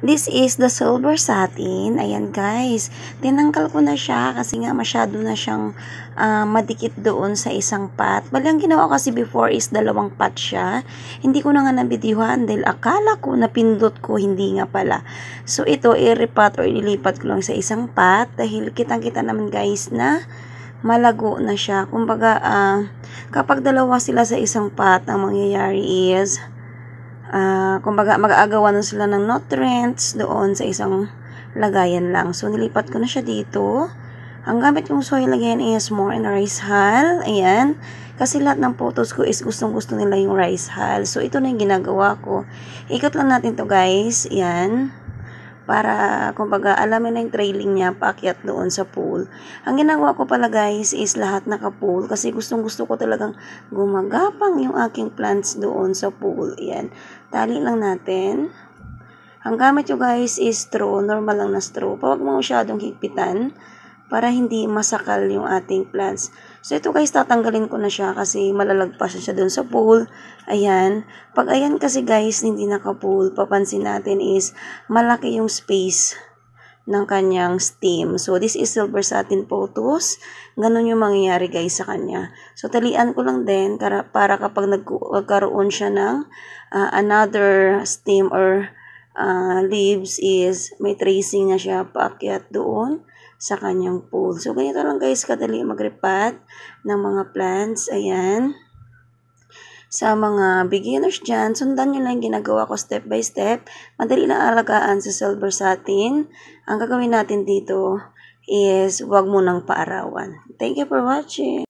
This is the silver satin. Ayan guys, tinanggal ko na siya kasi nga masyado na siyang madikit doon sa isang pot. Bali ang ginawa ko kasi before is dalawang pot siya. Hindi ko na nga nabidyuhan dahil akala ko napindot ko, hindi nga pala. So ito i-repot or ilipat ko lang sa isang pot dahil kitang-kita naman guys na malago na siya. Kumbaga kapag dalawa sila sa isang pot, ang mangyayari is kumbaga mag-aagawan na sila ng nutrients doon sa isang lagayan lang. So nilipat ko na siya dito. Ang gamit kong soil again is more in rice hull. Ayan. Kasi lahat ng photos ko is gustong-gusto nila yung rice hull. So ito na yung ginagawa ko. Ikot lang natin to guys. Ayan. Para kumbaga alamin na yung trailing niya paakyat doon sa pool. Ang ginagawa ko pala guys is lahat naka-pool kasi gustong-gusto ko talagang gumagapang yung aking plants doon sa pool. Ayan. Tali lang natin. Ang gamit nyo guys is straw, normal lang na straw. Huwag mo masyadong higpitan para hindi masakal yung ating plants. So ito guys, tatanggalin ko na siya kasi malalagpas siya doon sa pool. Ayan. Pag ayan kasi guys, hindi naka-pool, papansin natin is malaki yung space ng kanyang stem. So this is silver satin photos. Ganun yung mangyayari guys sa kanya. So talian ko lang din para kapag nagkaroon siya ng another stem or leaves is may tracing na siya paakyat doon sa kanyang pool. So ganito lang guys kadali mag-repot ng mga plants. Ayan. Sa mga beginners dyan, sundan nyo lang ginagawa ko step by step. Madali lang alagaan sa silver satin. Ang gagawin natin dito is huwag mo nang paarawan. Thank you for watching.